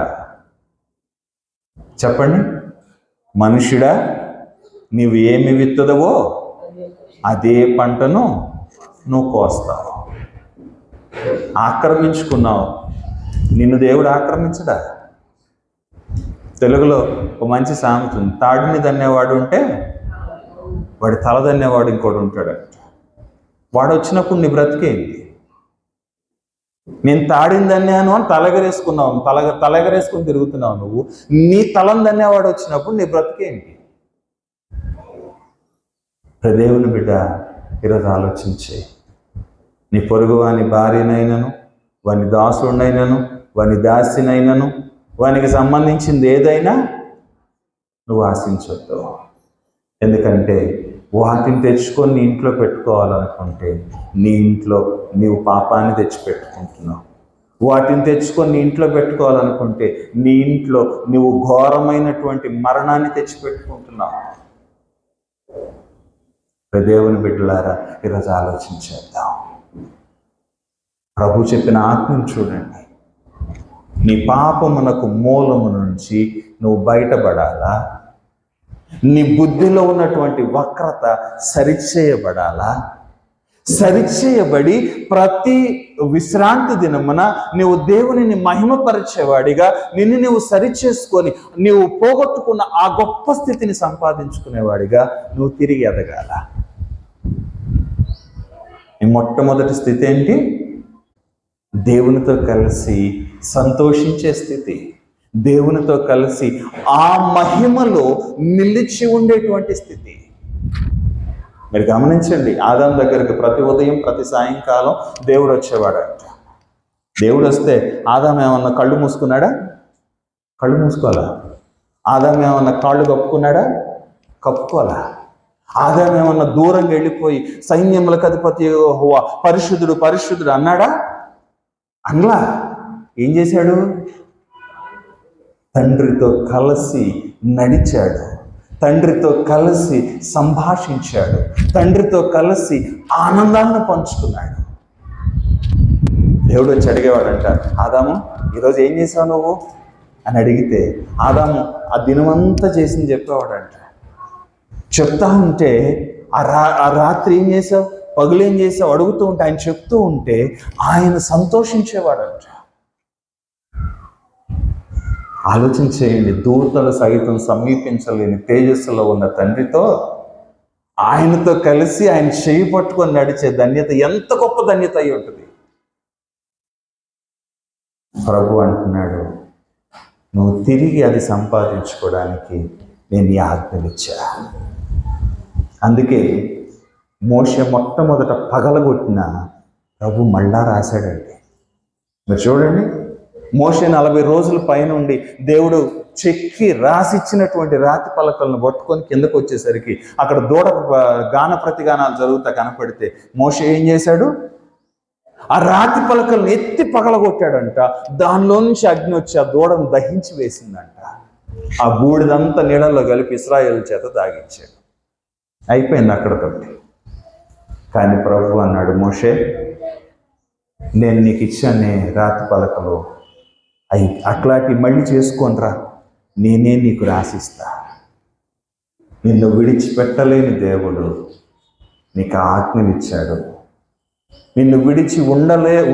చెప్పండి. మనుషుడా, నీవు ఏమి విత్తదవో అదే పంటను నువ్వు కోస్తావు. ఆక్రమించుకున్నావు, నిన్ను దేవుడు ఆక్రమించడా? తెలుగులో ఒక మంచి సామెత ఉంది, తాడిని దన్నేవాడు ఉంటే వాడి తల దన్నేవాడు ఇంకోటి ఉంటాడు. వాడు వచ్చినప్పుడు నీ బ్రతికేంటి? నేను తాడిని దన్నాను అని తలెగరేసుకున్నావు, తలెగరేసుకుని తిరుగుతున్నావు నువ్వు. నీ తలను దన్నేవాడు వచ్చినప్పుడు నీ బ్రతికేంటి? దేవుని బిడ్డ, ఈరోజు ఆలోచించే. నీ పొరుగు వాని భార్యనైనను, వాని దాసుడినైనను, వాని దాసినైనను, వానికి సంబంధించింది ఏదైనా నువ్వు ఆశించొద్దు. ఎందుకంటే వాటిని తెచ్చుకొని నీ ఇంట్లో పెట్టుకోవాలనుకుంటే నీ ఇంట్లో నీవు పాపాన్ని తెచ్చిపెట్టుకుంటున్నావు. వాటిని తెచ్చుకొని నీ ఇంట్లో పెట్టుకోవాలనుకుంటే నీ ఇంట్లో నువ్వు ఘోరమైనటువంటి మరణాన్ని తెచ్చిపెట్టుకుంటున్నావు. దేవుని బిడ్డలారా, ఈరోజు ఆలోచించేద్దాం. ప్రభు చెప్పిన ఆజ్ఞను చూడండి. నీ పాపమునకు మూలము నుంచి నువ్వు బయటపడాలా? నీ బుద్ధిలో ఉన్నటువంటి వక్రత సరిచేయబడాలా? సరిచేయబడి ప్రతి విశ్రాంతి దినమున నీవు దేవునిని మహిమపరిచేవాడిగా నిన్ను నువ్వు సరిచేసుకొని నీవు పోగొట్టుకున్న ఆ గొప్ప స్థితిని సంపాదించుకునేవాడిగా నువ్వు తిరిగి ఎదగాల. నీ మొట్టమొదటి స్థితి ఏంటి? దేవునితో కలిసి సంతోషించే స్థితి, దేవునితో కలిసి ఆ మహిమలో నిలిచి ఉండేటువంటి స్థితి. మీరు గమనించండి, ఆదాము దగ్గరికి ప్రతి ఉదయం ప్రతి సాయంకాలం దేవుడు వచ్చేవాడంట. దేవుడు వస్తే ఆదాము ఏమన్నా కళ్ళు మూసుకున్నాడా? కళ్ళు మూసుకోవాలా? ఆదాము ఏమన్నా కాళ్ళు కప్పుకున్నాడా? కప్పుకోవాలా? ఆదాము ఏమన్నా దూరంగా వెళ్ళిపోయి సైన్యములకు అధిపతి యెహోవా పరిశుద్ధుడు పరిశుద్ధుడు అన్నాడా? అనలా. ఏం చేశాడు? తండ్రితో కలిసి నడిచాడు, తండ్రితో కలిసి సంభాషించాడు, తండ్రితో కలిసి ఆనందాన్ని పంచుకున్నాడు. దేవుడు వచ్చి అడిగేవాడంట, ఆదాము ఈరోజు ఏం చేసావు నువ్వు అని అడిగితే ఆదాము ఆ దినమంతా చేసింది చెప్పేవాడంట. చెప్తా ఉంటే ఆ రాత్రి ఏం చేసావు, పగులు ఏం చేసావు అడుగుతూ ఉంటే ఆయన చెప్తూ ఉంటే ఆయన సంతోషించేవాడంట. ఆలోచన చేయండి, దూతలు సైతం సమీపించలేని తేజస్సులో ఉన్న తండ్రితో ఆయనతో కలిసి ఆయన చేయి పట్టుకొని నడిచే ధన్యత ఎంత గొప్ప ధన్యత అయి ఉంటుంది. ప్రభు అంటున్నాడు, నువ్వు తిరిగి అది సంపాదించుకోవడానికి నేను ఈ ఆజ్ఞలిచ్చా. అందుకే మోషే మొట్టమొదట పగలగొట్టిన ప్రభు మళ్ళా రాశాడండి. మీరు చూడండి, మోషే 40 రోజుల పైనుండి దేవుడు చెక్కి రాసిచ్చినటువంటి రాతి పలకలను పట్టుకొని కిందకు వచ్చేసరికి అక్కడ దూడ గాన ప్రతిగానాలు జరుగుతా కనపడితే మోషే ఏం చేశాడు? ఆ రాతి పలకలను ఎత్తి పగలగొట్టాడంట. దానిలో నుంచి అగ్ని వచ్చి ఆ దూడను దహించి వేసిందంట. ఆ బూడిదంతా నీళ్ళలో కలిపి ఇశ్రాయేలు చేత తాగించాడు. అయిపోయింది అక్కడతోటి. కానీ ప్రభు అన్నాడు, మోషే నేను నీకు ఇచ్చానే రాతి పలకలు అవి అట్లాంటి మళ్ళీ చేసుకోనరా, నేనే నీకు రాసిస్తా. నిన్ను విడిచిపెట్టలేని దేవుడు నీకు ఆజ్ఞనిచ్చాడు. నిన్ను విడిచి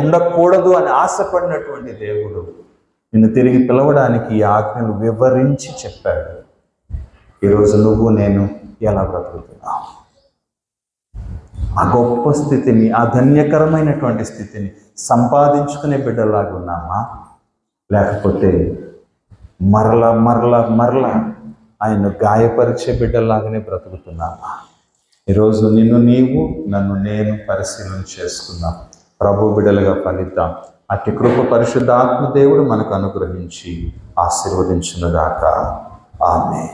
ఉండకూడదు అని ఆశపడినటువంటి దేవుడు నిన్ను తిరిగి పిలవడానికి ఈ ఆజ్ఞను వివరించి చెప్పాడు. ఈరోజు నువ్వు నేను ఎలా బ్రతుకుతున్నాం? ఆ గొప్ప స్థితిని, ఆ ధన్యకరమైనటువంటి స్థితిని సంపాదించుకునే బిడ్డలాగా ఉన్నామా? లేకపోతే మరలా మరలా మరలా ఆయన గాయపరిచే బిడ్డలాగానే బ్రతుకుతున్నామా? ఈరోజు నిన్ను నీవు, నన్ను నేను పరిశీలన చేసుకుందాం. ప్రభు బిడ్డలుగా ఫలిద్దాం. అట్టి కృప పరిశుద్ధాత్మ దేవుడు మనకు అనుగ్రహించి ఆశీర్వదించునుగాక. ఆమేన్.